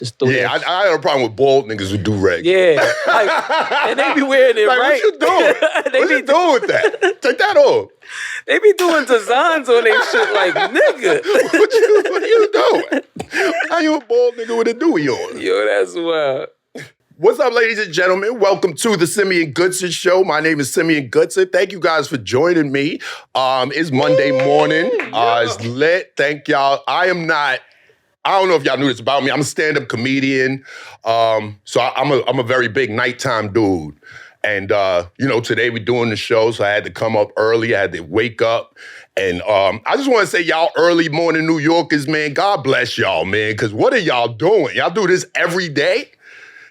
Just throw Yeah, that. I had a problem with bald niggas who do reg. Yeah, like, and they be wearing it Like, right. what you doing? What you doing with that? Take that off. They be doing designs on their shit like, nigga. What you doing? How you a bald nigga with a Dewey on? Yo, that's wild. What's up, ladies and gentlemen? Welcome to the Simeon Goodson Show. My name is Simeon Goodson. Thank you guys for joining me. It's Monday morning. It's lit. Thank y'all. I don't know if y'all knew this about me. I'm a stand-up comedian. So I'm a very big nighttime dude. And, today we're doing the show, so I had to come up early. I had to wake up. And I just want to say, y'all early morning New Yorkers, man, God bless y'all, man, because what are y'all doing? Y'all do this every day?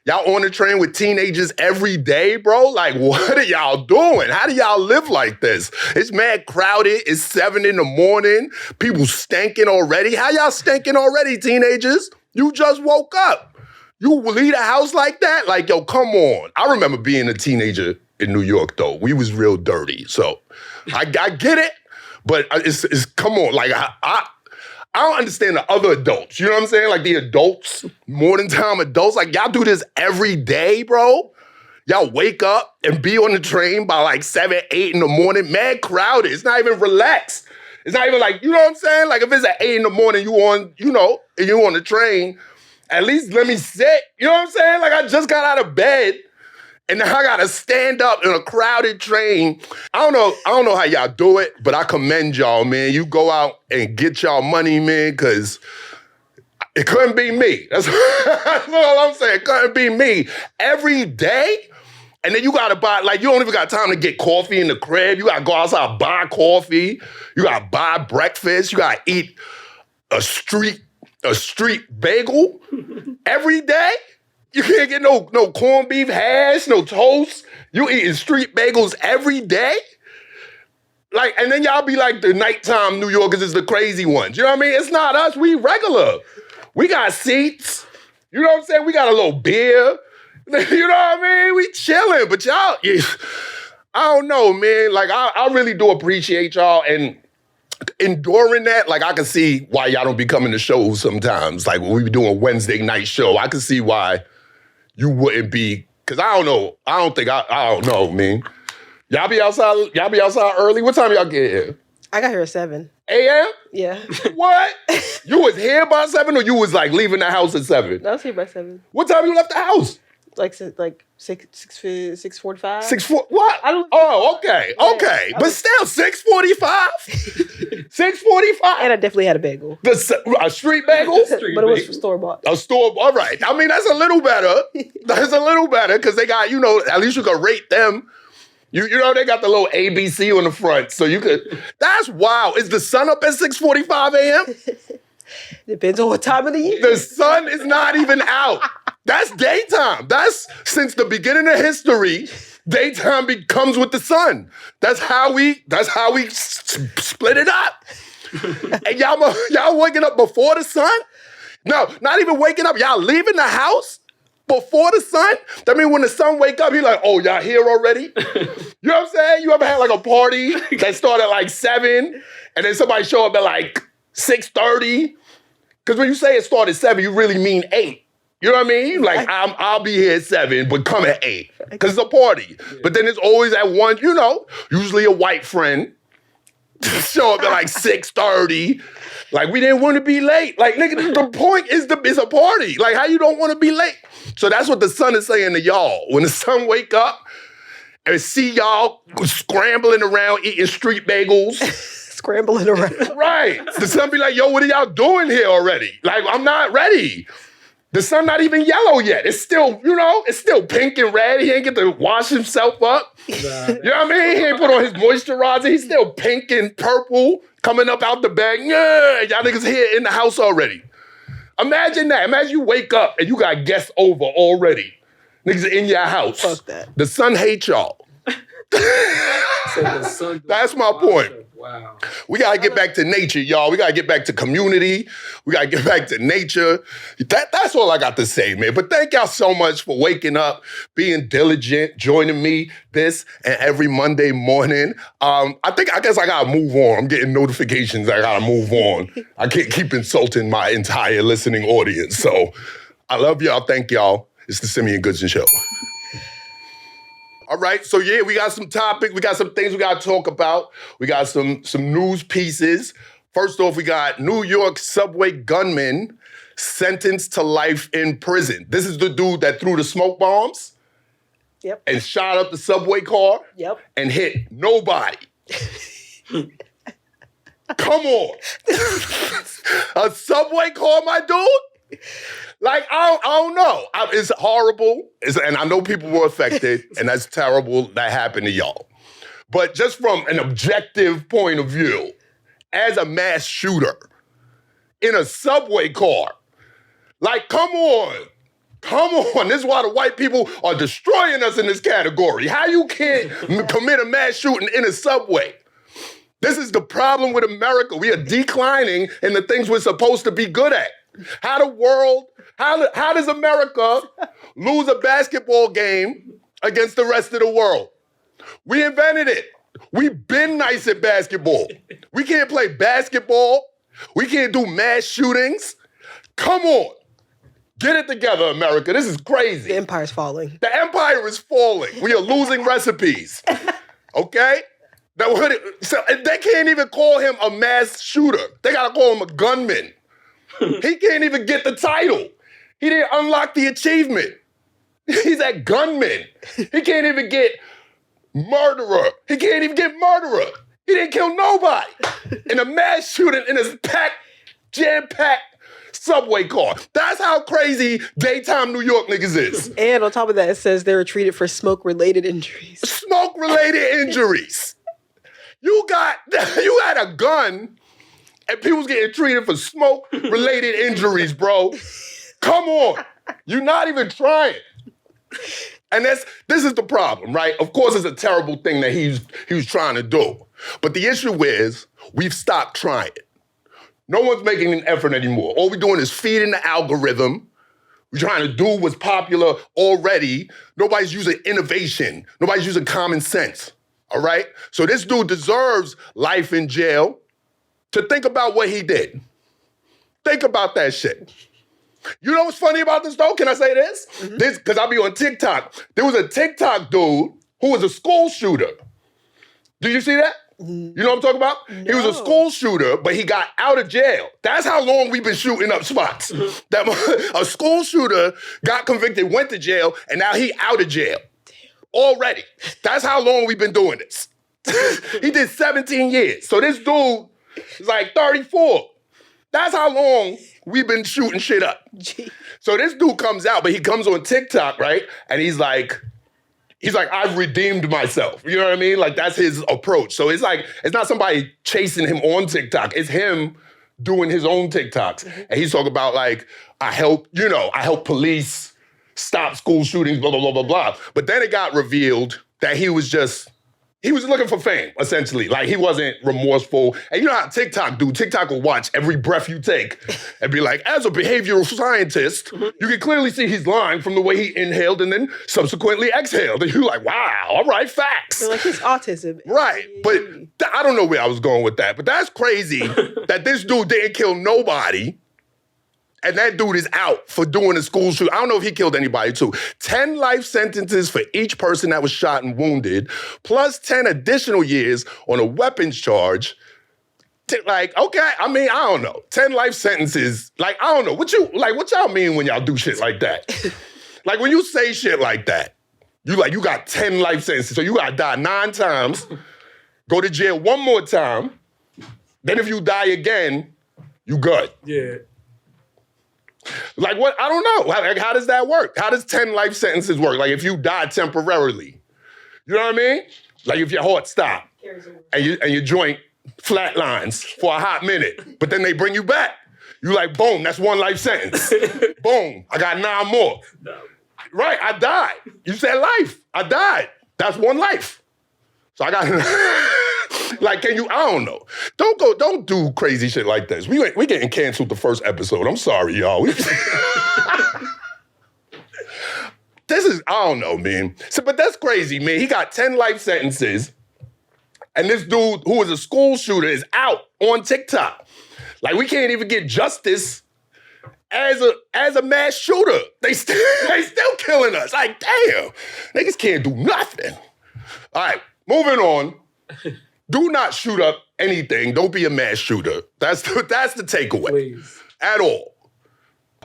Y'all on the train with teenagers every day, bro? Like, what are y'all doing? How do y'all live like this? It's mad crowded. It's 7 a.m. People stinking already. How y'all stinking already, teenagers? You just woke up. You leave the house like that? Like, yo, come on. I remember being a teenager in New York, though. We was real dirty. So I get it, but it's come on. Like, I don't understand the other adults. You know what I'm saying? Like the adults, morning time adults. Like y'all do this every day, bro. Y'all wake up and be on the train by like 7, 8 in the morning. Mad crowded. It's not even relaxed. It's not even like, you know what I'm saying? Like if it's at 8 in the morning, you on the train, at least let me sit. You know what I'm saying? Like I just got out of bed and now I gotta stand up in a crowded train. I don't know how y'all do it, but I commend y'all, man. You go out and get y'all money, man, because it couldn't be me. That's all I'm saying. It couldn't be me. Every day, and then you gotta buy, like, you don't even got time to get coffee in the crib. You gotta go outside, buy coffee. You gotta buy breakfast. You gotta eat a street bagel every day. You can't get no corned beef hash, no toast. You eating street bagels every day? Like, and then y'all be like the nighttime New Yorkers is the crazy ones. You know what I mean? It's not us. We regular. We got seats. You know what I'm saying? We got a little beer. You know what I mean? We chilling. But y'all, I don't know, man. Like, I really do appreciate y'all. And enduring that, like, I can see why y'all don't be coming to shows sometimes. Like, when we be doing a Wednesday night show, I can see why you wouldn't be, because I don't know. I don't know, man. Y'all be outside early? What time y'all get here? I got here at 7 a.m.? Yeah. What? You was here by 7 or you was like leaving the house at 7? I was here by 7. What time you left the house? Like 6:45. 6:40? What? Oh, okay. Yeah. Okay. But still, 6:45? 6:45? And I definitely had a bagel. A street bagel? But it was from store-bought. A store, all right. I mean, that's a little better. That's a little better because they got, at least you can rate them. You know, they got the little ABC on the front, so you could, that's wild. Is the sun up at 6:45 a.m.? Depends on what time of the year. The sun is not even out. That's daytime. That's since the beginning of history, daytime comes with the sun. That's how we split it up. And y'all waking up before the sun? No, not even waking up. Y'all leaving the house before the sun? That means when the sun wake up, you're like, oh, y'all here already? You know what I'm saying? You ever had like a party that started at like 7 and then somebody show up at like 6:30? Because when you say it started 7, you really mean 8. You know what I mean? Like, I'll be here at 7, but come at 8. Because it's a party. Yeah. But then it's always at 1, usually a white friend. Show up at like 6:30. Like, we didn't want to be late. Like, nigga, the point is it's a party. Like, how you don't want to be late? So that's what the sun is saying to y'all. When the sun wake up and see y'all scrambling around eating street bagels. Scrambling around. Right. The sun be like, yo, what are y'all doing here already? Like, I'm not ready. The sun not even yellow yet. It's still, it's still pink and red. He ain't get to wash himself up. Nah. You know what I mean? He ain't put on his moisturizer. He's still pink and purple coming up out the bag. Yeah, y'all niggas here in the house already. Imagine that. Imagine you wake up and you got guests over already. Niggas in your house. Fuck that. The sun hates y'all. That's my point. Wow. We got to get back to nature, y'all. We got to get back to community. We got to get back to nature. That's all I got to say, man. But thank y'all so much for waking up, being diligent, joining me this and every Monday morning. I guess I got to move on. I'm getting notifications. I got to move on. I can't keep insulting my entire listening audience. So I love y'all. Thank y'all. It's the Simeon Goodson Show. All right, so yeah, we got some topics. We got some things we got to talk about. We got some news pieces. First off, we got New York subway gunman sentenced to life in prison. This is the dude that threw the smoke bombs and shot up the subway car and hit nobody. Come on. A subway car, my dude? Like, I don't know. It's horrible, and I know people were affected, and that's terrible that happened to y'all. But just from an objective point of view, as a mass shooter in a subway car, like, come on. Come on. This is why the white people are destroying us in this category. How you can't commit a mass shooting in a subway? This is the problem with America. We are declining in the things we're supposed to be good at. How does America lose a basketball game against the rest of the world? We invented it. We've been nice at basketball. We can't play basketball. We can't do mass shootings. Come on. Get it together, America. This is crazy. The empire's falling. The empire is falling. We are losing recipes. Okay? So they can't even call him a mass shooter. They gotta call him a gunman. He can't even get the title. He didn't unlock the achievement. He's a gunman. He can't even get murderer. He can't even get murderer. He didn't kill nobody. In a mass shooting in a jam-packed subway car. That's how crazy daytime New York niggas is. And on top of that, it says they were treated for smoke-related injuries. Smoke-related injuries. You had a gun and people's getting treated for smoke-related injuries, bro. Come on. You're not even trying. And this is the problem, right? Of course, it's a terrible thing that he was trying to do. But the issue is we've stopped trying. No one's making an effort anymore. All we're doing is feeding the algorithm. We're trying to do what's popular already. Nobody's using innovation. Nobody's using common sense, all right? So this dude deserves life in jail. To think about what he did. Think about that shit. You know what's funny about this, though? Can I say this? This, because I'll be on TikTok. There was a TikTok dude who was a school shooter. Did you see that? You know what I'm talking about? No. He was a school shooter, but he got out of jail. That's how long we've been shooting up spots. That a school shooter got convicted, went to jail, and now he out of jail. Already. That's how long we've been doing this. He did 17 years. So this dude is like 34. That's how long we've been shooting shit up. Gee. So this dude comes out, but he comes on TikTok, right? And he's like, I've redeemed myself. You know what I mean? Like, that's his approach. So it's like, it's not somebody chasing him on TikTok. It's him doing his own TikToks. And he's talking about, like, I help police stop school shootings, blah, blah, blah, blah, blah. But then it got revealed that he was looking for fame, essentially. Like, he wasn't remorseful. And you know how TikTok do? TikTok will watch every breath you take and be like, as a behavioral scientist, you can clearly see he's lying from the way he inhaled and then subsequently exhaled. And you're like, wow, all right, facts. So like, it's autism. Right. But I don't know where I was going with that. But that's crazy that this dude didn't kill nobody. And that dude is out for doing a school shoot. I don't know if he killed anybody, too. 10 life sentences for each person that was shot and wounded, plus 10 additional years on a weapons charge. Like, okay, I mean, I don't know. 10 life sentences. Like, I don't know. What y'all mean when y'all do shit like that? Like, when you say shit like that, you got 10 life sentences. So you got to die 9 times, go to jail 1 more time. Then if you die again, you good. Yeah. Like, what? I don't know. How does that work? How does 10 life sentences work? Like, if you die temporarily, you know what I mean? Like, if your heart stopped and your joint flatlines for a hot minute, but then they bring you back. You like, boom, that's 1 life sentence. Boom, I got 9 more. No. Right, I died. You said life. I died. That's 1 life. So I got, like, I don't know. Don't do crazy shit like this. We getting canceled the first episode. I'm sorry, y'all. This is, I don't know, man. So, but that's crazy, man. He got 10 life sentences, and this dude who was a school shooter is out on TikTok. Like, we can't even get justice as a mass shooter. They still killing us. Like, damn, niggas can't do nothing. All right, moving on. Do not shoot up anything. Don't be a mass shooter. That's the takeaway. Please. At all.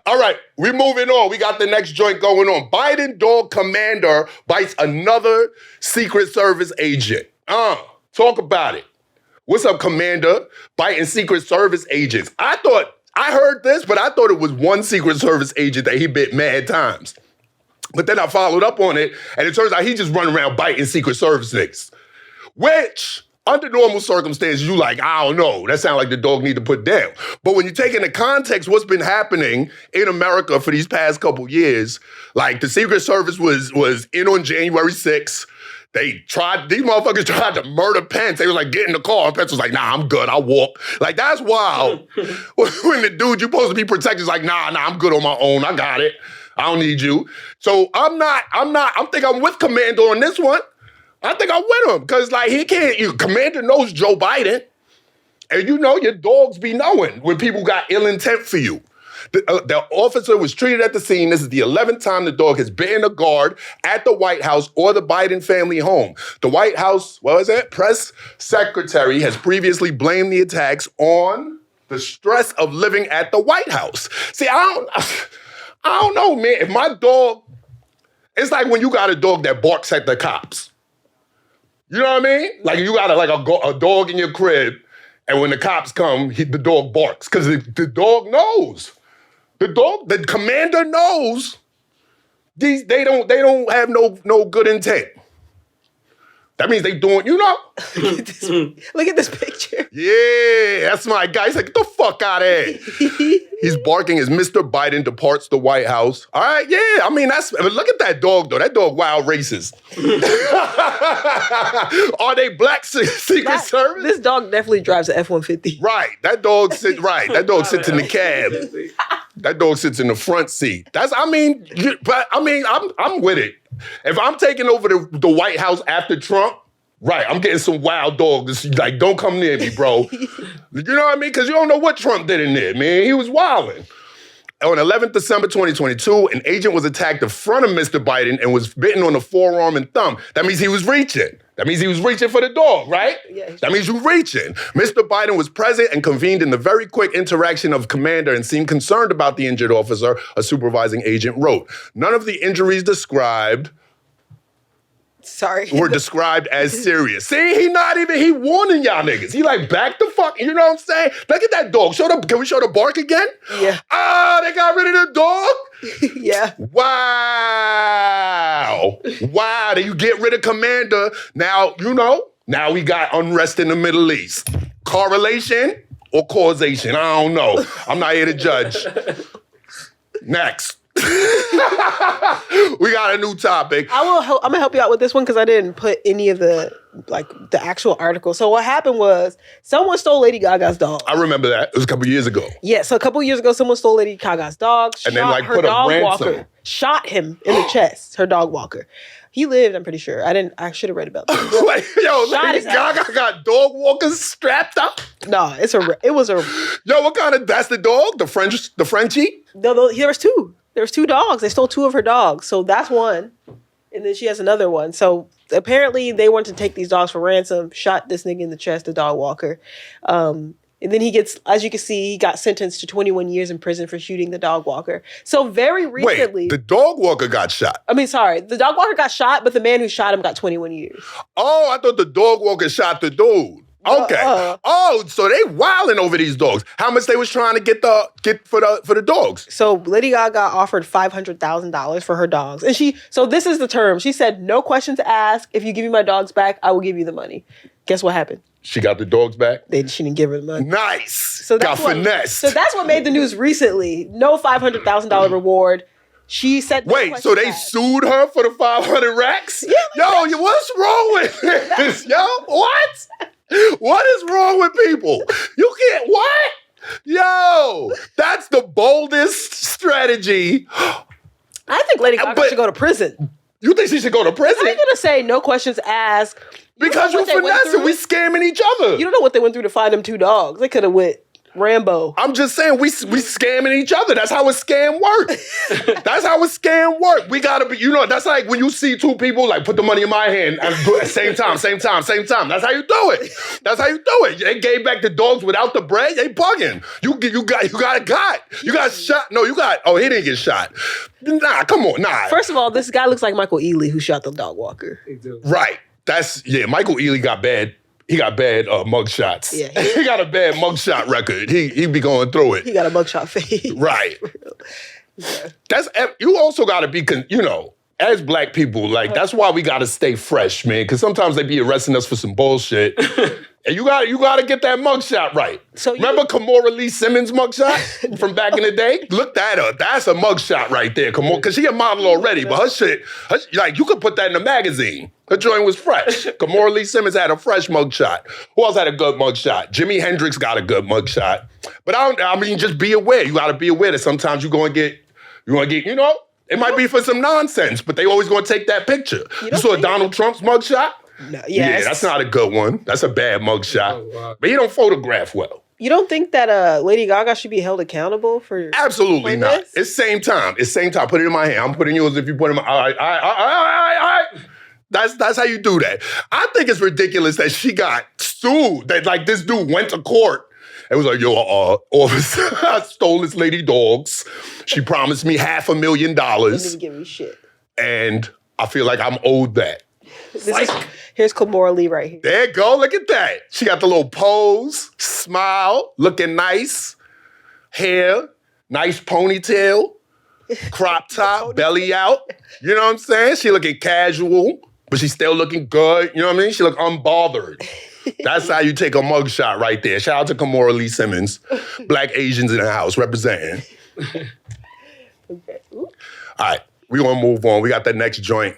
All right, we're moving on. We got the next joint going on. Biden dog commander bites another Secret Service agent. Talk about it. What's up, commander? Biting Secret Service agents. I heard this, but I thought it was one Secret Service agent that he bit mad times. But then I followed up on it, and it turns out he just running around biting Secret Service niggas. Which, under normal circumstances, you like, I don't know. That sounds like the dog need to put down. But when you take into context what's been happening in America for these past couple years, like the Secret Service was in on January 6th. These motherfuckers tried to murder Pence. They was like, get in the car. And Pence was like, nah, I'm good, I'll walk. Like, that's wild. When the dude you're supposed to be protected is like, nah, I'm good on my own, I got it. I don't need you. So I think I'm with Commander on this one. I think I'm with him, because like Commander knows Joe Biden. And you know your dogs be knowing when people got ill intent for you. The officer was treated at the scene. This is the 11th time the dog has bitten a guard at the White House or the Biden family home. The White House, press secretary has previously blamed the attacks on the stress of living at the White House. See, I don't know, man. If my dog, it's like when you got a dog that barks at the cops. You know what I mean? Like you got a dog in your crib, and when the cops come, the dog barks because the dog knows. The commander knows. They don't have no good intent. That means they doing, you know. Look at this picture. Yeah, that's my guy. He's like, get the fuck out of here. He's barking as Mr. Biden departs the White House. All right, yeah. I mean, look at that dog, though. That dog wild racist. Are they black Secret Service? This dog definitely drives an F-150. Right. That dog sits in the cab. That dog sits in the front seat. I'm with it. If I'm taking over the White House after Trump, right, I'm getting some wild dogs. Like, don't come near me, bro. You know what I mean? Because you don't know what Trump did in there, man. He was wilding. On 11th December 2022, an agent was attacked in front of Mr. Biden and was bitten on the forearm and thumb. That means he was reaching. That means he was reaching for the dog, right? Yeah. That means you're reaching. Mr. Biden was present and convened in the very quick interaction of commander and seemed concerned about the injured officer, a supervising agent wrote. None of the injuries described were described as serious. See, he warning y'all niggas. He like, back the fuck, you know what I'm saying? Look at that dog. Can we show the bark again? Yeah. They got rid of the dog? Yeah. Wow. You get rid of commander. Now we got unrest in the Middle East. Correlation or causation? I don't know. I'm not here to judge. Next. We got a new topic. I'm gonna help you out with this one because I didn't put any of the actual article. So what happened was someone stole Lady Gaga's dog. I remember that. It was a couple years ago. Yeah, so a couple years ago, someone stole Lady Gaga's dog, and then her put dog a ransom. walker, shot him in the chest. Her dog walker. He lived, I'm pretty sure. I should have read about that. Lady Gaga got dog walkers strapped up? No, it was a... Yo, what kind of... That's the dog? The Frenchie? No, there was two. There was two dogs. They stole two of her dogs. So that's one. And then she has another one. So apparently they wanted to take these dogs for ransom, shot this nigga in the chest, the dog walker. And then he gets, as you can see, he got sentenced to 21 years in prison for shooting the dog walker. So very recently... Wait, the dog walker got shot? The dog walker got shot, but the man who shot him got 21 years. Oh, I thought the dog walker shot the dude. Okay. So they wilding over these dogs. How much they was trying to get for the dogs? So Lady Gaga offered $500,000 for her dogs. And so this is the term. She said, no questions asked. If you give me my dogs back, I will give you the money. Guess what happened? She got the dogs back? She didn't give her the money. Nice. So got finessed. So that's what made the news recently. No $500,000 reward. She said, wait, so they sued her for the 500 racks? Yeah. Yo, what's wrong with this? Yo, what? What is wrong with people? You can't, what? Yo, that's the boldest strategy. I think Lady Gaga should go to prison. You think she should go to prison? I'm going to say no questions asked. Because you're finessing, we scamming each other. You don't know what they went through to find them two dogs. They could have went Rambo. I'm just saying we scamming each other. That's how a scam works. That's how a scam works. We gotta be, that's like when you see two people like put the money in my hand and do it at same time. That's how you do it. That's how you do it. They gave back the dogs without the bread. They bugging. You got a guy. You got shot. No, he didn't get shot. Nah, come on, nah. First of all, this guy looks like Michael Ealy who shot the dog walker. Right. Michael Ealy got bad. He got bad mugshots. Yeah, he got a bad mugshot record. He be going through it. He got a mugshot face. Right. Yeah. You also got to be, as black people, like that's why we got to stay fresh, man. Because sometimes they be arresting us for some bullshit, and you got to get that mugshot right. So remember Kimora Lee Simmons mugshot from back in the day? Look that up. That's a mugshot right there. Because she a model already, but her shit, like you could put that in a magazine. Her joint was fresh. Kimora Lee Simmons had a fresh mugshot. Who else had a good mugshot? Jimi Hendrix got a good mugshot. But just be aware. You got to be aware that sometimes you're going to get, it might be for some nonsense, but they always going to take that picture. You saw Donald Trump's mugshot? No, yes. Yeah, that's not a good one. That's a bad mugshot. Oh, wow. But he don't photograph well. You don't think that Lady Gaga should be held accountable for? Absolutely not. This? It's same time. Put it in my hand. I'm putting yours if you put it in my. All right. That's how you do that. I think it's ridiculous that she got sued. That like this dude went to court and was like, officer, I stole this lady dogs. She promised me $500,000. Didn't give me shit. And I feel like I'm owed that. Here's Kimora Lee right here. There you go. Look at that. She got the little pose, smile, looking nice, hair, nice ponytail, crop top, belly out. You know what I'm saying? She looking casual, but she's still looking good. You know what I mean? She look unbothered. That's how you take a mugshot right there. Shout out to Kimora Lee Simmons. Black Asians in the house representing. Okay. Ooh. All right. We're going to move on. We got the next joint.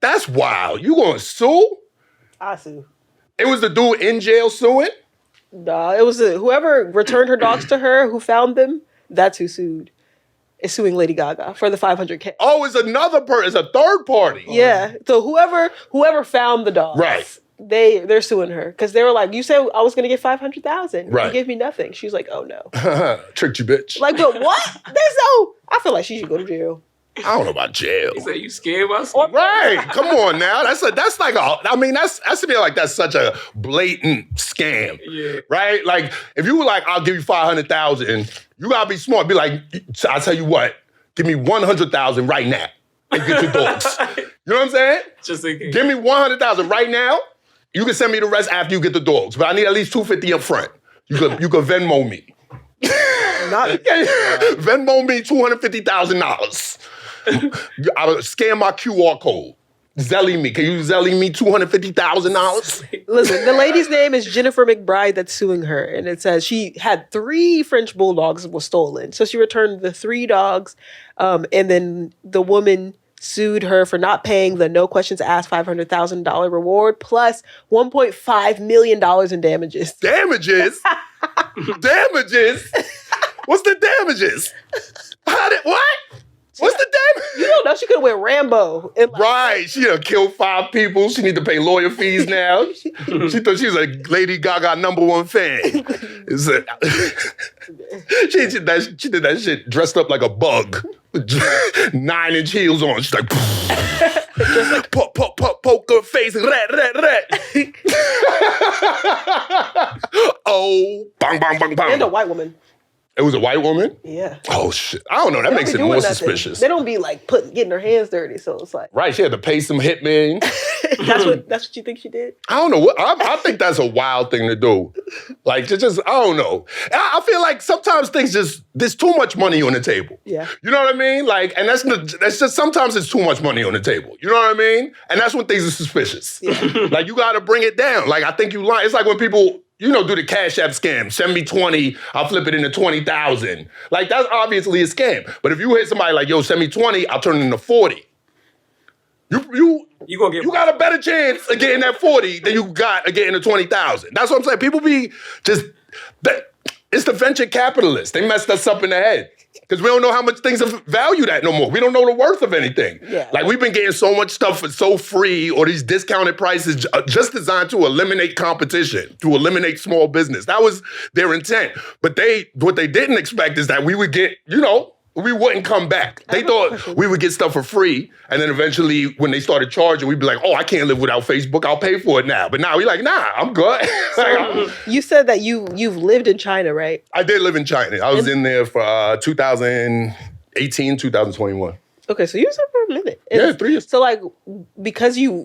That's wild. You going to sue? I sue. It was the dude in jail suing? No, it was whoever returned her dogs to her, who found them, that's who sued. Is suing Lady Gaga for the $500K. Oh, it's another person. It's a third party. Yeah. So whoever found the dogs, right? They're suing her because they were like, "You said I was going to get $500,000. Right. You gave me nothing." She's like, "Oh no, tricked you, bitch." Like, but what? I feel like she should go to jail. I don't know about jail. He said you scared us? Right. Come on now. That's to me like that's such a blatant scam. Yeah. Right? Like, if you were like, I'll give you $500,000, you gotta be smart. Be like, I'll tell you what, give me $100,000 right now and get your dogs. You know what I'm saying? Just thinking. Give me $100,000 right now. You can send me the rest after you get the dogs. But I need at least $250 up front. You could Venmo me. Venmo me $250,000. I'll scan my QR code. Zelly me. Can you Zelly me $250,000? Listen, the lady's name is Jennifer McBride that's suing her. And it says she had 3 French bulldogs that were stolen. So she returned the 3 dogs. And then the woman sued her for not paying the no questions asked $500,000 reward plus $1.5 million in damages. Damages? Damages? What's the damages? What? What's the damage? You don't know. She could have went Rambo. Right. She done killed 5 people. She need to pay lawyer fees now. She thought she was a Lady Gaga #1 fan. She did that shit dressed up like a bug. With 9-inch heels on. She's like, poker face, rat. Oh, bang, bang, bang, bang. And a white woman. It was a white woman? Yeah. Oh, shit. I don't know. That makes it more suspicious. They don't be like getting their hands dirty, so it's like. Right. She had to pay some hitmen. That's what you think she did? I don't know. I think that's a wild thing to do. Like, just I don't know. I feel like sometimes things there's too much money on the table. Yeah. You know what I mean? Like, and that's just, sometimes there's too much money on the table. You know what I mean? And that's when things are suspicious. Yeah. Like, you got to bring it down. Like, I think you lie. It's like when people, do the Cash App scam. Send me 20, I'll flip it into 20,000. Like, that's obviously a scam. But if you hit somebody like, yo, send me 20, I'll turn it into 40. You got a better chance of getting that 40 than you got of getting the 20,000. That's what I'm saying. People be it's It's the venture capitalists. They messed us up in the head. Because we don't know how much things are valued at no more. We don't know the worth of anything. Yeah. Like, we've been getting so much stuff for so free, or these discounted prices just designed to eliminate competition, to eliminate small business. That was their intent. But what they didn't expect is that we would get, we wouldn't come back. They thought we would get stuff for free, and then eventually, when they started charging, we'd be like, oh, I can't live without Facebook. I'll pay for it now. But now we're like, nah, I'm good. So you said that you've lived in China, right? I did live in China. I was in there for 2018, 2021. Okay, so you was there for a minute. Yeah, 3 years. So, like, because you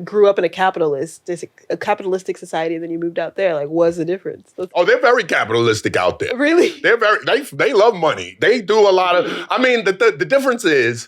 grew up in a capitalistic society, and then you moved out there, like, what's the difference? Oh, they're very capitalistic out there. Really? They love money. They do a lot of, I mean, the difference is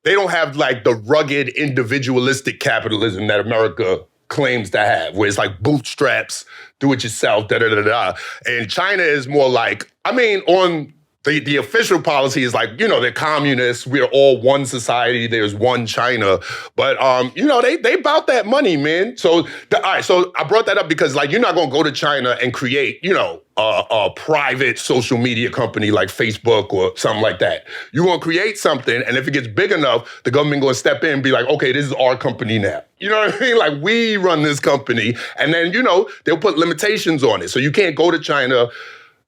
they don't have like the rugged individualistic capitalism that America claims to have, where it's like bootstraps, do it yourself, da-da-da-da. And China is more like, I mean, on the official policy is like, they're communists. We're all one society. There's one China. But, they about that money, man. So, all right, so I brought that up because, like, you're not going to go to China and create, a private social media company like Facebook or something like that. You're going to create something, and if it gets big enough, the government going to step in and be like, okay, this is our company now. You know what I mean? Like, we run this company, and then, they'll put limitations on it. So you can't go to China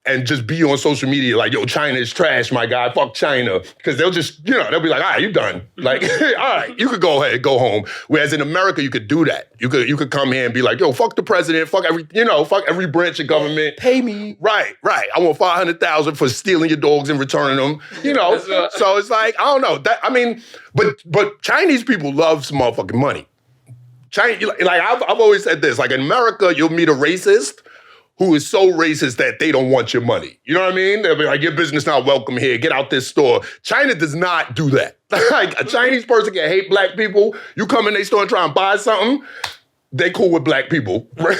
and just be on social media like, yo, China is trash, my guy, fuck China. Because they'll just, they'll be like, all right, you done. Like, all right, you could go ahead, go home. Whereas in America, you could do that. You could come here and be like, yo, fuck the president, fuck every branch of government. Pay me. Right. I want $500,000 for stealing your dogs and returning them. So it's like, I don't know. But Chinese people love some motherfucking money. I've always said this, like in America, you'll meet a racist who is so racist that they don't want your money. You know what I mean? They'll be like, your business not welcome here, get out this store. China does not do that. Like, a Chinese person can hate black people. You come in their store and try and buy something, they cool with black people. For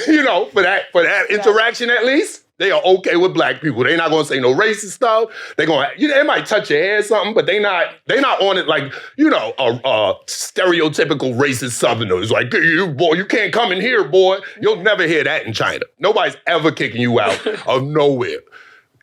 that interaction at least, they are okay with black people. They're not gonna say no racist stuff. They might touch your hair or something, but they not on it like, a stereotypical racist Southerners. Like, you can't come in here, boy. You'll never hear that in China. Nobody's ever kicking you out of nowhere.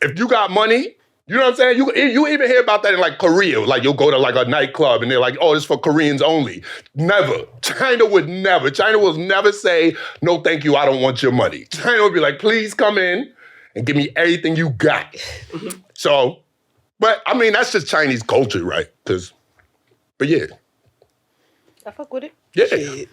If you got money, you know what I'm saying? You even hear about that in like Korea. Like, you'll go to like a nightclub and they're like, oh, it's for Koreans only. Never. China will never say, no, thank you, I don't want your money. China would be like, please come in and give me everything you got. So, but I mean, that's just Chinese culture, right? But yeah. I fuck with it. Yeah. Shit.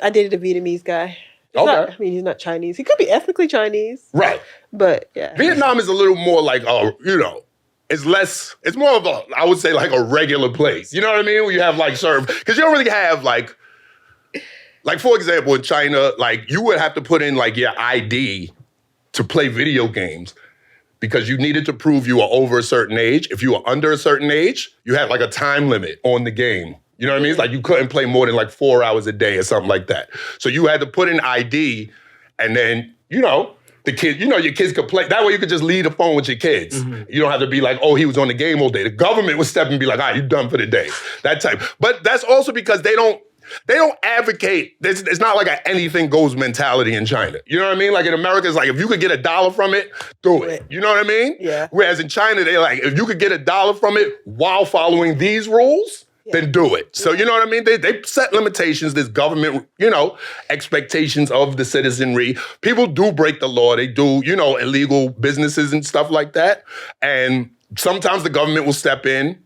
I dated a Vietnamese guy. Okay. He's not Chinese. He could be ethnically Chinese. Right. But yeah. Vietnam is a little more like, it's more of a, I would say like a regular place. You know what I mean? Where you have like because you don't really have like for example, in China, like you would have to put in like your ID to play video games because you needed to prove you were over a certain age. If you were under a certain age, you had like a time limit on the game. You know what I mean? It's like you couldn't play more than like 4 hours a day or something like that. So you had to put in ID and then, the kid, your kids could play. That way you could just leave the phone with your kids. Mm-hmm. You don't have to be like, oh, he was on the game all day. The government would step in and be like, all right, you done for the day. That type. But that's also because they don't advocate. It's not like an anything goes mentality in China. You know what I mean? Like in America, it's like if you could get $1 from it, do it. You know what I mean? Yeah. Whereas in China, they're like, if you could get $1 from it while following these rules, then do it. So you know what I mean? They set limitations. There's government, expectations of the citizenry. People do break the law. They do, illegal businesses and stuff like that. And sometimes the government will step in.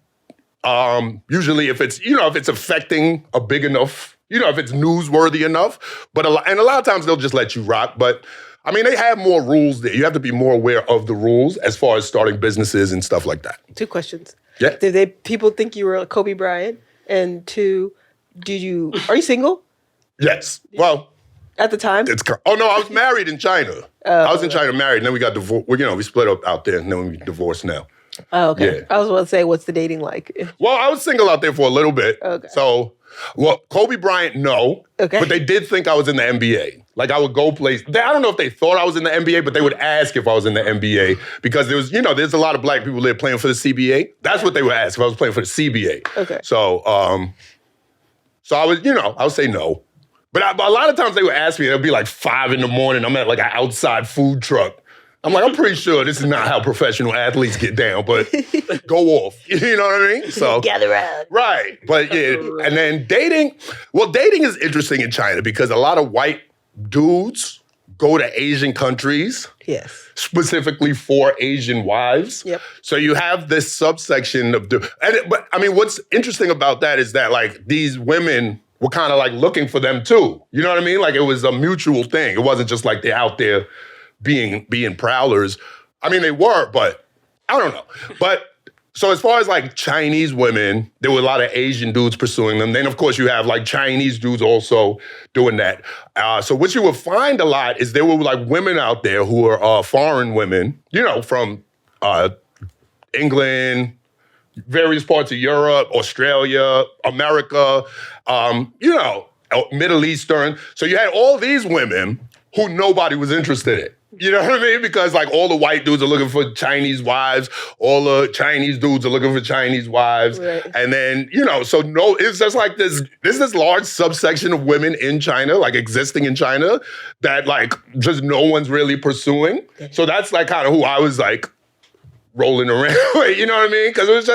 Usually if it's affecting a big enough, if it's newsworthy enough. But a lot of times they'll just let you rock. But I mean, they have more rules there. You have to be more aware of the rules as far as starting businesses and stuff like that. 2 questions. Yeah. Did people think you were Kobe Bryant? And 2, are you single? Yes. Well, at the time? I was married in China. I was in China married, and then we got divorced. We split up out there, and then we divorced now. Oh, okay. Yeah. I was about to say, what's the dating like? Well, I was single out there for a little bit. Okay. So, Kobe Bryant, no. Okay. But they did think I was in the NBA. Like, I would go places. I don't know if they thought I was in the NBA, but they would ask if I was in the NBA because there was, there's a lot of black people there playing for the CBA. That's what they would ask if I was playing for the CBA. Okay. So I was, I would say no. But a lot of times they would ask me, it'll be like 5 a.m. I'm at like an outside food truck. I'm like, I'm pretty sure this is not how professional athletes get down, but go off. You know what I mean? So gather around. Right. But yeah, and then dating is interesting in China because a lot of white dudes go to Asian countries. Yes. Specifically for Asian wives. Yep. So you have this subsection of but I mean, what's interesting about that is that like these women were kind of like looking for them too. You know what I mean? Like it was a mutual thing. It wasn't just like they're out there being prowlers. I mean, they were, but I don't know. But so as far as like Chinese women, there were a lot of Asian dudes pursuing them. Then of course you have like Chinese dudes also doing that. So what you would find a lot is there were like women out there who were foreign women, you know, from England, various parts of Europe, Australia, America, you know, Middle Eastern. So you had all these women who nobody was interested in. You know what I mean? Because like all the white dudes are looking for Chinese wives, all the Chinese dudes are looking for Chinese wives. Right. And then, you know, so no, it's just like there's this large subsection of women in China, like existing in China, that like just no one's really pursuing. So that's like kind of who I was like rolling around with, you know what I mean? Because it was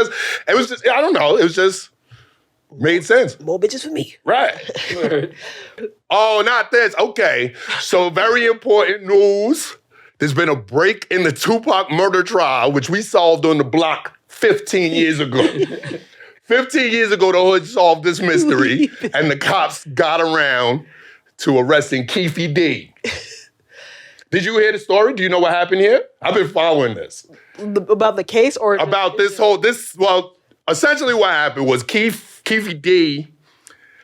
just, I don't know, it was just made sense. More bitches for me. Right. Oh, not this. Okay. So very important news. There's been a break in the Tupac murder trial, which we solved on the block 15 years ago. 15 years ago, the hood solved this mystery, and the cops got around to arresting hyphyyyt. Did you hear the story? Do you know what happened here? I've been following this. About the case or? About well, essentially what happened was hyphyyyt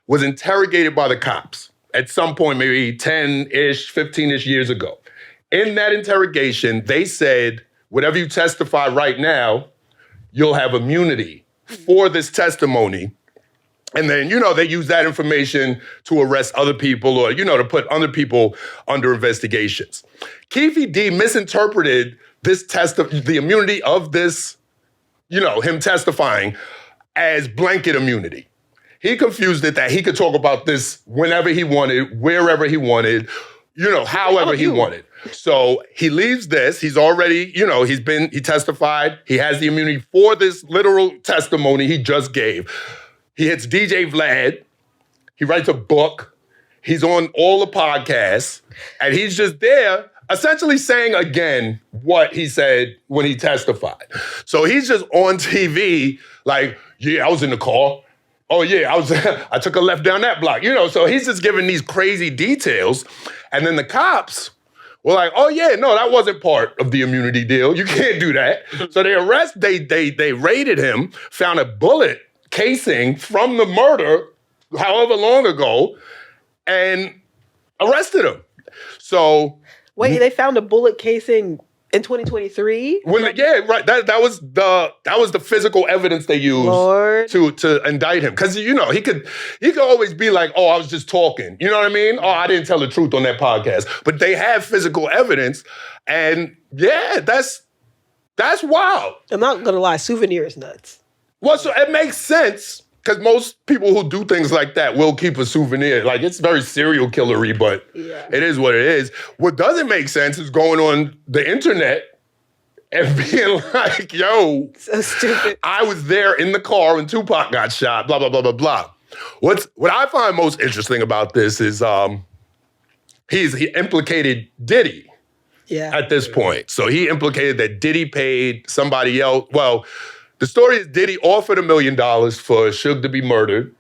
was interrogated by the cops at some point, maybe 10-ish, 15-ish years ago. In that interrogation, they said, whatever you testify right now, you'll have immunity for this testimony. And then, you know, they use that information to arrest other people or, you know, to put other people under investigations. hyphyyyt misinterpreted the immunity of this, you know, him testifying as blanket immunity. He confused it that he could talk about this whenever he wanted, wherever he wanted, you know, however he wanted. So he leaves this. He's already, you know, he testified. He has the immunity for this literal testimony he just gave. He hits DJ Vlad. He writes a book. He's on all the podcasts. And he's just there essentially saying again what he said when he testified. So he's just on TV like, yeah, I was in the car. Oh yeah, I took a left down that block. You know, so he's just giving these crazy details. And then the cops were like, oh yeah, no, that wasn't part of the immunity deal. You can't do that. So they raided him, found a bullet casing from the murder however long ago, and arrested him. So wait, they found a bullet casing in 2023? Yeah, right. That was the physical evidence they used to indict him. Because you know he could always be like, oh, I was just talking. You know what I mean? Oh, I didn't tell the truth on that podcast. But they have physical evidence, and yeah, that's wild. I'm not gonna lie, Souvenir is nuts. Well, so it makes sense. Because most people who do things like that will keep a souvenir. Like, it's very serial killery, but It is what it is. What doesn't make sense is going on the internet and being like, yo, so stupid. I was there in the car when Tupac got shot, blah, blah, blah, blah, blah. What I find most interesting about this is he implicated Diddy at this point. So he implicated that Diddy paid somebody else. Well, the story is Diddy offered $1 million for Suge to be murdered,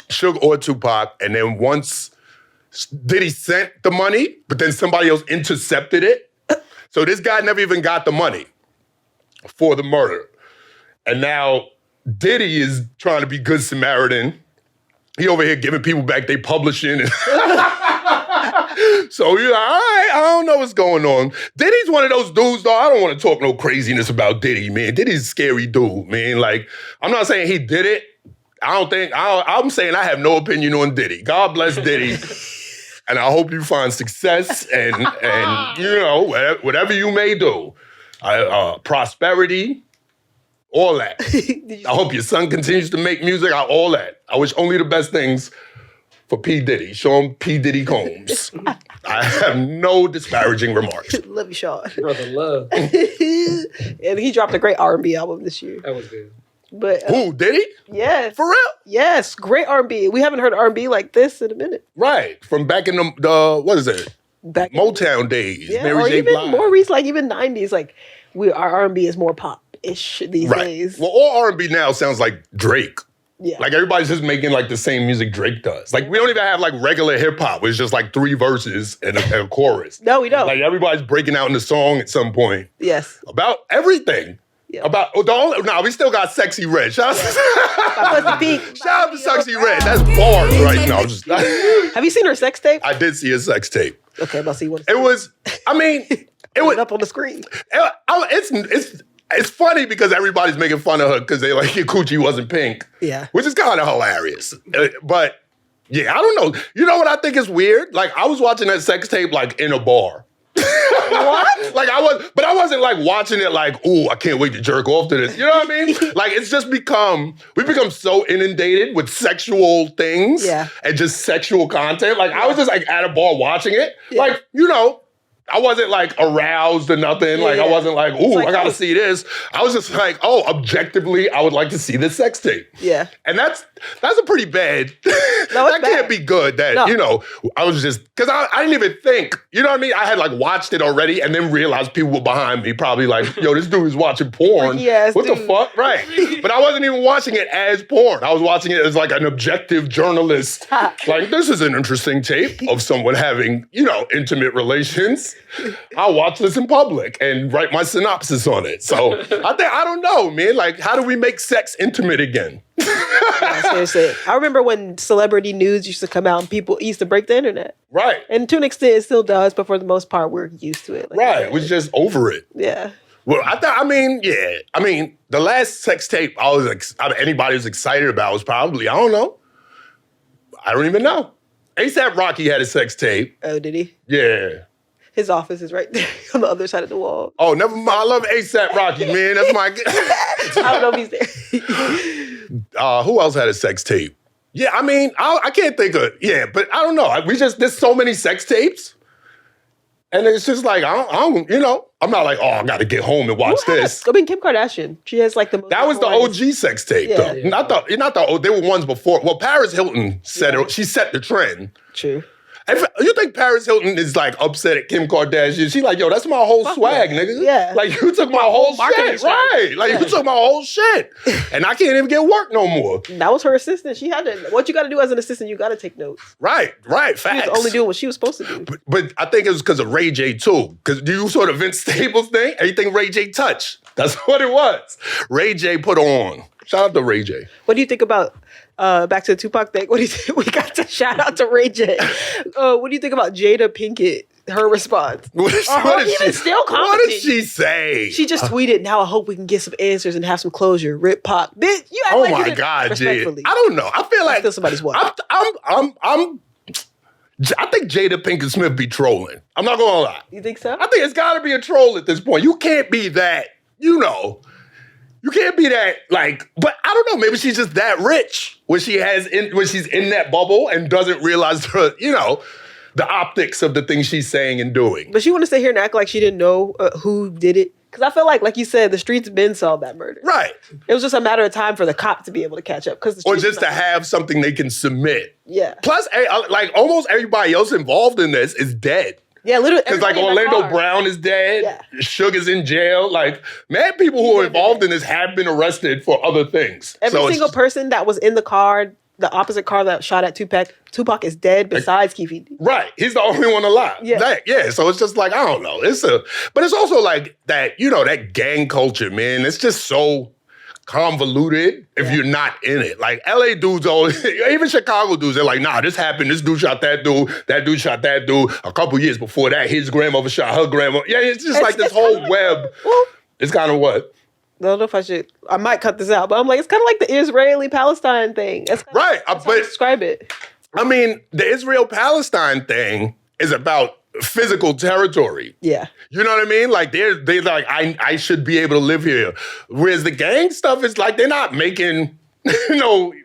Suge or Tupac, and then once Diddy sent the money, but then somebody else intercepted it. So this guy never even got the money for the murder. And now Diddy is trying to be good Samaritan. He over here giving people back their publishing. So you're like, all right, I don't know what's going on. Diddy's one of those dudes, though. I don't want to talk no craziness about Diddy, man. Diddy's a scary dude, man. Like, I'm not saying he did it. I'm saying I have no opinion on Diddy. God bless Diddy. And I hope you find success and you know, whatever you may do. Prosperity, all that. I hope your son continues to make music, all that. I wish only the best things for P. Diddy. Show him P. Diddy Combs. I have no disparaging remarks. Love you, Sean. Brother love. And he dropped a great R&B album this year. That was good. But Who, Diddy? yes, For real? yes, great R&B. We haven't heard R&B like this in a minute. Right. From back in the what is it? Back Motown days. yeah, Mary or J. even Blige. more recent, like even 90s. Like our R&B is more pop-ish these Right. days. Well, all R&B now sounds like Drake. Yeah. Like everybody's just making like the same music Drake does. Like we don't even have like regular hip hop. It's just like 3 verses and a chorus. No, we don't. Like everybody's breaking out in the song at some point Yes. about everything. Yeah. About we still got Sexy Red. Shout out to Sexy Red. That's bars right now. Have you seen her sex tape? I did see a sex tape. Okay, I'm about to see what It was. I mean, it was up on the screen. It's funny because everybody's making fun of her because they like your coochie wasn't pink. Yeah. Which is kind of hilarious. But yeah, I don't know. You know what I think is weird? Like I was watching that sex tape like in a bar. What? Like I wasn't like watching it like, ooh, I can't wait to jerk off to this. You know what I mean? Like it's just we've become so inundated with sexual things and just sexual content. Like I was just like at a bar watching it. Yeah. Like, you know, I wasn't like aroused or nothing. Like I wasn't like, ooh, like, I gotta see this. I was just like, oh, objectively, I would like to see this sex tape. Yeah. And that's a pretty bad. No, that can't be good. That you know, I was just because I didn't even think. You know what I mean? I had like watched it already and then realized people were behind me, probably like, yo, this dude is watching porn. Yes, what the fuck? Right. But I wasn't even watching it as porn. I was watching it as like an objective journalist. Like, this is an interesting tape of someone having, you know, intimate relations. I'll watch this in public and write my synopsis on it. So I don't know, man. Like, how do we make sex intimate again? Yeah, seriously. I remember when celebrity news used to come out and people used to break the internet. Right. And to an extent, it still does, but for the most part, we're used to it. Like right. We're just over it. Yeah. Well, I mean, the last sex tape anybody was excited about was probably, I don't know. I don't even know. A$AP Rocky had a sex tape. Oh, did he? Yeah. His office is right there on the other side of the wall. Oh, never mind. I love A$AP Rocky, man. That's my... I don't know if he's there. Who else had a sex tape? Yeah, I mean, I can't think of... Yeah, but I don't know. There's so many sex tapes. And it's just like, I don't, you know, I'm not like, oh, I got to get home and watch this. I mean, Kim Kardashian. She has like the most... That was the OG sex tape, though. Yeah. Not the... There were ones before. Well, Paris Hilton she set the trend. True. You think Paris Hilton is like upset at Kim Kardashian? She's like, yo, that's my whole swag, nigga. Yeah. Like, you took my whole shit. Right. Like, you took my whole shit. And I can't even get work no more. That was her assistant. She had to... What you got to do as an assistant, you got to take notes. Right. Facts. She was only doing what she was supposed to do. But I think it was because of Ray J, too. Because do you sort of Vince Staples thing? Anything Ray J touched. That's what it was. Ray J put on. Shout out to Ray J. What do you think about... back to the Tupac thing. What do you think? We got to shout out to Ray J. What do you think about Jada Pinkett? Her response. What did she say? She just tweeted, "Now I hope we can get some answers and have some closure." Rip Pac. Bitch, you act like my God, Jada. I don't know. I feel like still somebody's wife. I think Jada Pinkett Smith be trolling. I'm not gonna lie. You think so? I think it's gotta be a troll at this point. You can't be that, you know. You can't be that, like, but I don't know, maybe she's just that rich when she's in that bubble and doesn't realize her, you know, the optics of the things she's saying and doing. But she want to sit here and act like she didn't know who did it. Because I feel like you said, the streets been solved that murder. Right. It was just a matter of time for the cop to be able to catch up. Or just to have something they can submit. Yeah. Plus, like, almost everybody else involved in this is dead. Yeah, literally. Because like Orlando Brown is dead. Yeah. Sugar's in jail. Like, mad people who are involved in this have been arrested for other things. Every single person that was in the car, the opposite car that shot at Tupac is dead besides hyphyyyt. Right. He's the only one alive. Yeah. So it's just like, I don't know. But it's also like that, you know, that gang culture, man. It's just so convoluted if you're not in it. Like LA dudes, even Chicago dudes, they're like, nah, this happened. This dude shot that dude shot that dude. A couple years before that, his grandmother shot her grandma. Yeah, it's just like this whole web. It's kind of what? I don't know if I might cut this out, but I'm like, it's kind of like the Israeli-Palestine thing. That's right. That's how I describe it. I mean, the Israel-Palestine thing is about physical territory. Yeah. You know what I mean? Like they're like, I should be able to live here. Whereas the gang stuff is like, they're not making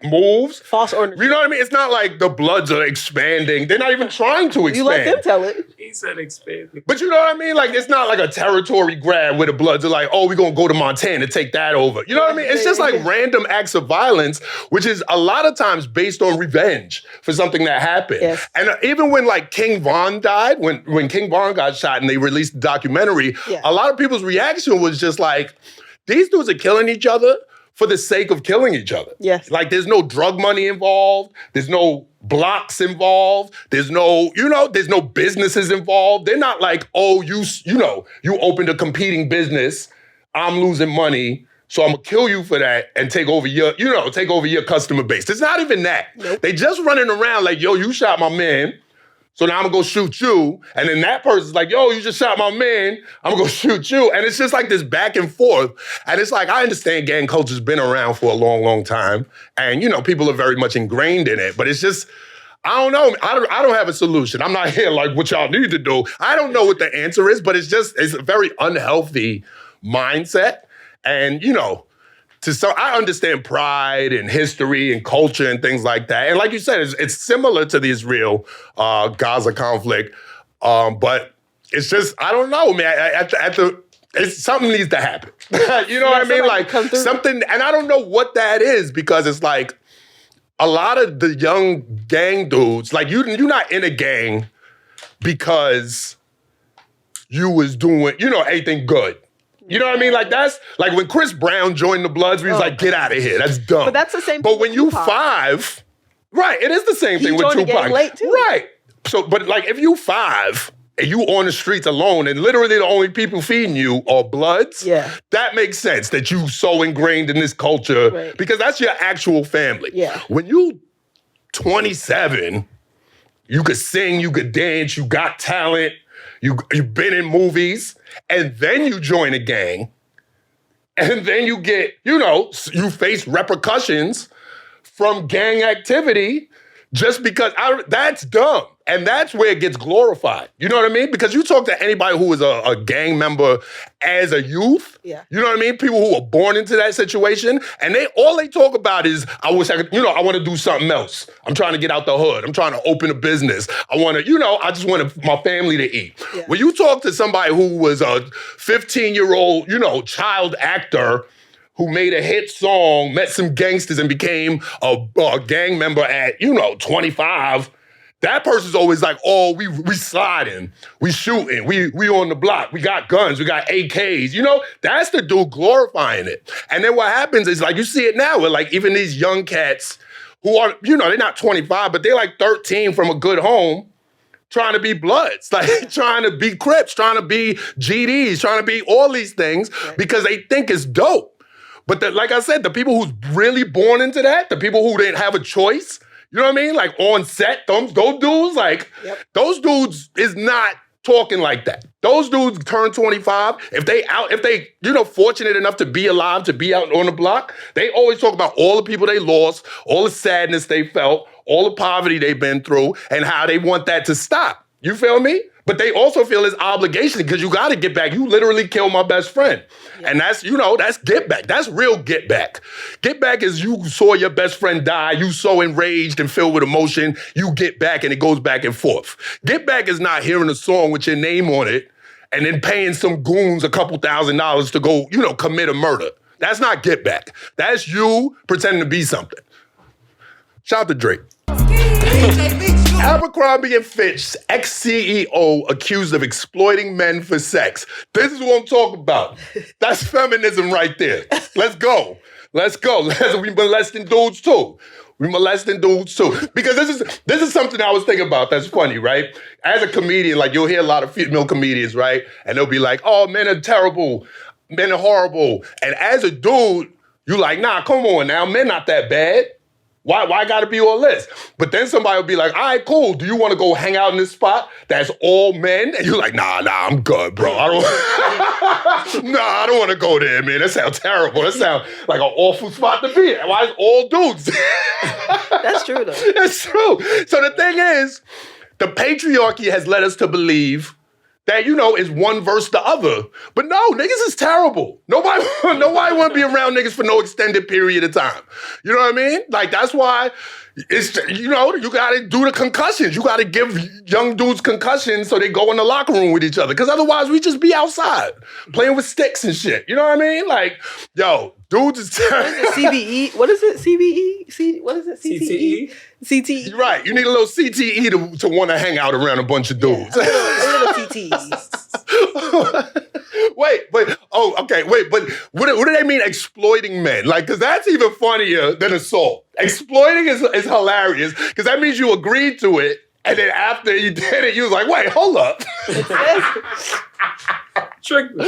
moves. False ownership. You know what I mean? It's not like the Bloods are expanding. They're not even trying to expand. You let them tell it. He said expanding. But you know what I mean? Like, it's not like a territory grab where the Bloods are like, oh, we're going to go to Montana and take that over. You know what I mean? It's just like random acts of violence, which is a lot of times based on revenge for something that happened. Yes. And even when like King Von died, when King Von got shot and they released the documentary, a lot of people's reaction was just like, these dudes are killing each other for the sake of killing each other. Yes. Like, there's no drug money involved. There's no blocks involved. There's no, there's no businesses involved. They're not like, oh, you opened a competing business. I'm losing money. So I'm gonna kill you for that and take over your customer base. It's not even that. Nope. They just running around like, yo, you shot my man. So now I'm gonna go shoot you. And then that person's like, yo, you just shot my man. I'm gonna go shoot you. And it's just like this back and forth. And it's like, I understand gang culture's been around for a long, long time. And, people are very much ingrained in it. But it's just, I don't know. I don't have a solution. I'm not here like what y'all need to do. I don't know what the answer is, but it's a very unhealthy mindset. And, I understand pride and history and culture and things like that. And like you said, it's similar to the Israel-Gaza conflict. But it's just, I don't know, man. Something needs to happen. You know what I mean? Like something, and I don't know what that is because it's like a lot of the young gang dudes, like you're not in a gang because you was doing, anything good. You know what I mean? Like that's like when Chris Brown joined the Bloods, we was like, get out of here. That's dumb. But that's the same thing. But when you Tupac. 5, right, it is the same thing with Tupac. Gang late too. Right. So, but like if you 5 and you on the streets alone and literally the only people feeding you are Bloods, that makes sense that you so ingrained in this culture because that's your actual family. Yeah. When you 27, you could sing, you could dance, you got talent, you've been in movies, and then you join a gang, and then you get, you face repercussions from gang activity just because that's dumb. And that's where it gets glorified. You know what I mean? Because you talk to anybody who was a gang member as a youth, you know what I mean? People who were born into that situation, and all they talk about is, I wish I could, I want to do something else. I'm trying to get out the hood. I'm trying to open a business. I want to, I just want my family to eat. Yeah. When you talk to somebody who was a 15-year-old, child actor who made a hit song, met some gangsters and became a gang member at, 25, that person's always like, oh, we sliding, we shooting, we on the block, we got guns, we got AKs, that's the dude glorifying it. And then what happens is like, you see it now with like even these young cats who are, they're not 25, but they're like 13 from a good home, trying to be Bloods, like trying to be Crips, trying to be GDs, trying to be all these things because they think it's dope. But like I said, the people who's really born into that, the people who didn't have a choice, you know what I mean? Like on set, those dudes, like those dudes is not talking like that. Those dudes turn 25. If they fortunate enough to be alive, to be out on the block, they always talk about all the people they lost, all the sadness they felt, all the poverty they've been through, and how they want that to stop. You feel me? But they also feel this obligation because you got to get back. You literally killed my best friend. Yeah. And that's, that's get back. That's real get back. Get back is you saw your best friend die. You so enraged and filled with emotion. You get back and it goes back and forth. Get back is not hearing a song with your name on it and then paying some goons a couple $1,000s to go, commit a murder. That's not get back. That's you pretending to be something. Shout out to Drake. Abercrombie and Fitch, ex-CEO accused of exploiting men for sex. This is what I'm talking about. That's feminism right there. Let's go. We molesting dudes too. Because this is something I was thinking about that's funny, right? As a comedian, like you'll hear a lot of female comedians, right? And they'll be like, oh, men are terrible. Men are horrible. And as a dude, you like, nah, come on now. Men not that bad. Why gotta be all this? But then somebody will be like, all right, cool. Do you want to go hang out in this spot that's all men? And you're like, nah, I'm good, bro. I don't want to go there, man. That sounds terrible. That sounds like an awful spot to be at. Why is all dudes? That's true, though. It's true. So the thing is, the patriarchy has led us to believe that, is one versus the other. But no, niggas is terrible. Nobody want to be around niggas for no extended period of time. You know what I mean? Like, that's why it's, you got to do the concussions. You got to give young dudes concussions so they go in the locker room with each other. Because otherwise, we just be outside playing with sticks and shit. You know what I mean? Like, yo, dudes is terrible. CBE? What is it? CBE? What is it? CTE? CTE. You're right. You need a little CTE to want to hang out around a bunch of dudes. Yeah, a little CTE. Wait, but what do they mean exploiting men? Like, because that's even funnier than assault. Exploiting is hilarious because that means you agreed to it, and then after you did it, you was like, wait, hold up. Trick me.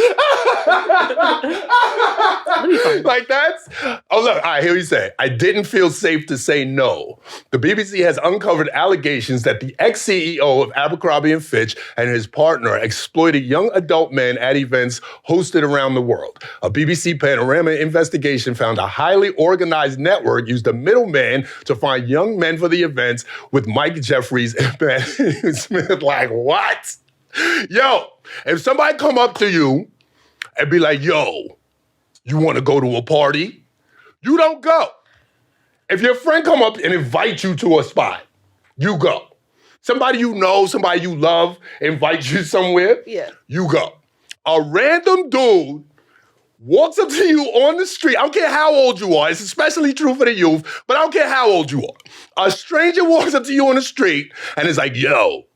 Like that's, oh look, all right, here he said, I didn't feel safe to say no. The BBC has uncovered allegations that the ex-CEO of Abercrombie & Fitch and his partner exploited young adult men at events hosted around the world. A BBC Panorama investigation found a highly organized network used a middleman to find young men for the events with Mike Jeffries and Matthew Smith. Like, what? Yo, if somebody come up to you and be like, yo, you want to go to a party? You don't go. If your friend come up and invite you to a spot, you go. Somebody you know, somebody you love, invites you somewhere, you go. A random dude walks up to you on the street. I don't care how old you are. It's especially true for the youth, but I don't care how old you are. A stranger walks up to you on the street and is like, yo,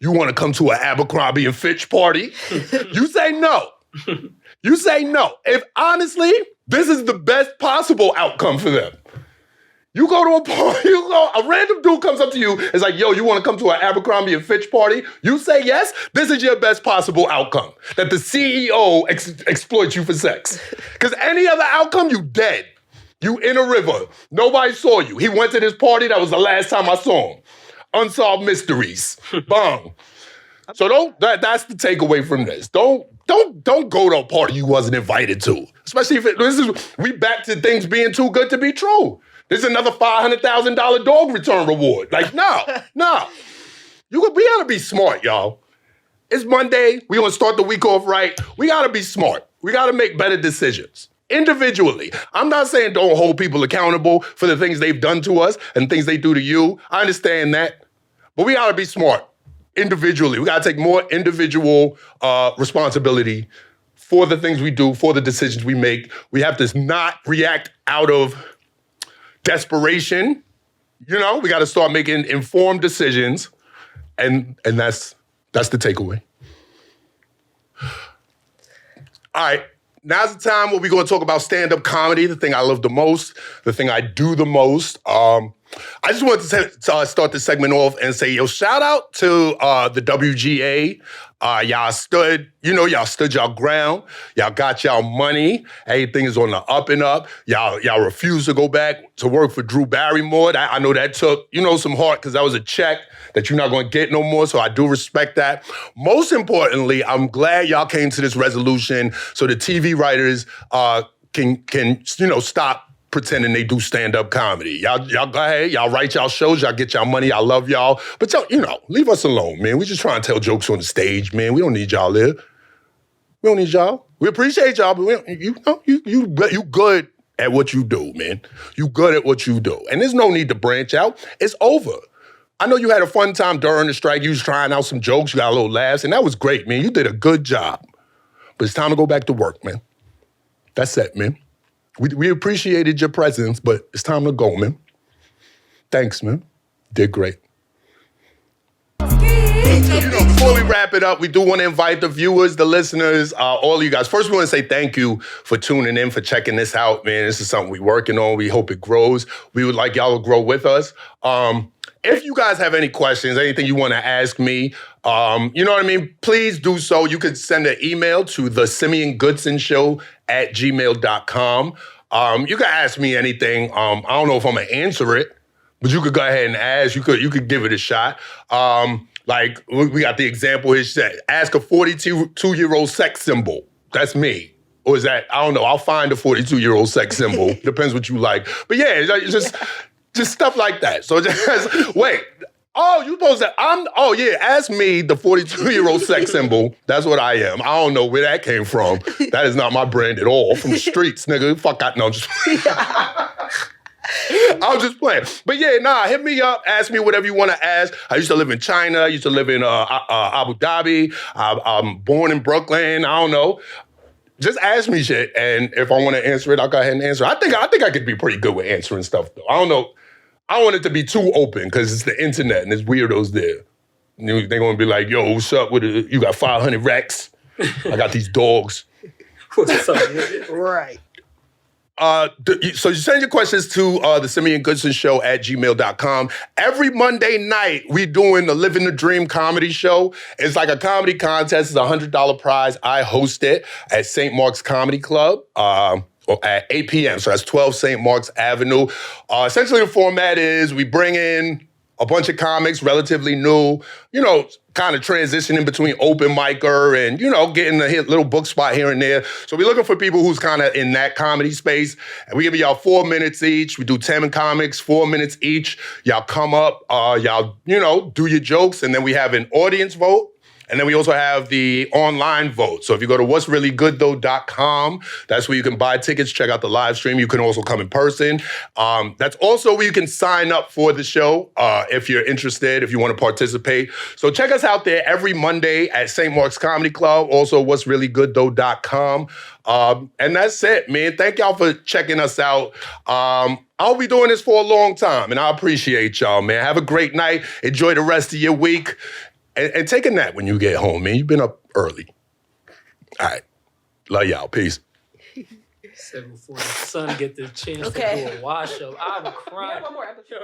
you want to come to an Abercrombie & Fitch party? You say no. You say no. If honestly, this is the best possible outcome for them. You go to a party, a random dude comes up to you, is like, yo, you want to come to an Abercrombie & Fitch party? You say yes, this is your best possible outcome. That the CEO exploits you for sex. Because any other outcome, you dead. You in a river. Nobody saw you. He went to this party, that was the last time I saw him. Unsolved mysteries. Bang. So that's the takeaway from this. Don't go to a party you wasn't invited to. Especially if we back to things being too good to be true. This is another $500,000 dog return reward. Like, no. We gotta be smart, y'all. It's Monday. We gonna start the week off right. We gotta be smart. We gotta make better decisions. Individually. I'm not saying don't hold people accountable for the things they've done to us and things they do to you. I understand that. But we gotta be smart. Individually. We gotta take more individual responsibility for the things we do, for the decisions we make. We have to not react out of desperation. We gotta start making informed decisions. And that's the takeaway. All right. Now's the time where we're going to talk about stand-up comedy, the thing I love the most, the thing I do the most. I just wanted to start this segment off and say, shout out to the WGA. Y'all stood y'all ground. Y'all got y'all money. Everything is on the up and up. Y'all refused to go back to work for Drew Barrymore. I know that took, some heart because that was a check that you're not going to get no more, so I do respect that. Most importantly, I'm glad y'all came to this resolution so the TV writers can stop pretending they do stand-up comedy. Y'all go ahead, y'all write y'all shows, y'all get y'all money, I love y'all. But leave us alone, man. We just trying to tell jokes on the stage, man. We don't need y'all there. We don't need y'all. We appreciate y'all, but you good at what you do, man. You good at what you do. And there's no need to branch out. It's over. I know you had a fun time during the strike. You was trying out some jokes. You got a little laughs, and that was great, man. You did a good job. But it's time to go back to work, man. That's it, man. We appreciated your presence, but it's time to go, man. Thanks, man. Did great. Before we wrap it up, we do want to invite the viewers, the listeners, all of you guys. First, we want to say thank you for tuning in, for checking this out, man. This is something we're working on. We hope it grows. We would like y'all to grow with us. If you guys have any questions, anything you want to ask me, you know what I mean? Please do so. You could send an email to the Simeon Goodson Show at gmail.com. You can ask me anything. I don't know if I'm going to answer it, but you could go ahead and ask. You could give it a shot. Like we got the example here. Said, ask a 42-year-old sex symbol. That's me. Or is that, I don't know. I'll find a 42-year-old sex symbol. Depends what you like. But yeah, it's just stuff like that. So just wait. Oh, you supposed to, ask me the 42-year-old sex symbol. That's what I am. I don't know where that came from. That is not my brand at all. From the streets, nigga. Fuck out. No, I'm just I was just playing. But yeah, hit me up. Ask me whatever you want to ask. I used to live in China. I used to live in Abu Dhabi. I'm born in Brooklyn. I don't know. Just ask me shit. And if I want to answer it, I'll go ahead and answer it. I think I could be pretty good with answering stuff, though. I don't know. I don't want it to be too open because it's the internet and there's weirdos there. They're going to be like, yo, what's up with it? You got 500 racks? I got these dogs. What's up? Right. So you send your questions to the Simeon Goodson Show at gmail.com. Every Monday night, we doing the Living the Dream comedy show. It's like a comedy contest. It's a $100 prize. I host it at St. Mark's Comedy Club. At 8 p.m. So that's 12 St. Mark's Avenue. Essentially, the format is we bring in a bunch of comics, relatively new, kind of transitioning between open micer and, getting a little book spot here and there. So we're looking for people who's kind of in that comedy space. And we give y'all 4 minutes each. We do 10 comics, 4 minutes each. Y'all come up, y'all, do your jokes. And then we have an audience vote. And then we also have the online vote. So if you go to what'sreallygoodtho.com, that's where you can buy tickets, check out the live stream. You can also come in person. That's also where you can sign up for the show if you're interested, if you want to participate. So check us out there every Monday at St. Mark's Comedy Club, also what'sreallygoodtho.com. And that's it, man. Thank y'all for checking us out. I'll be doing this for a long time, and I appreciate y'all, man. Have a great night. Enjoy the rest of your week. And take a nap when you get home, man. You've been up early. All right. Love y'all. Peace. 7:40. Son get the chance to do a wash up. I'm crying. One more episode.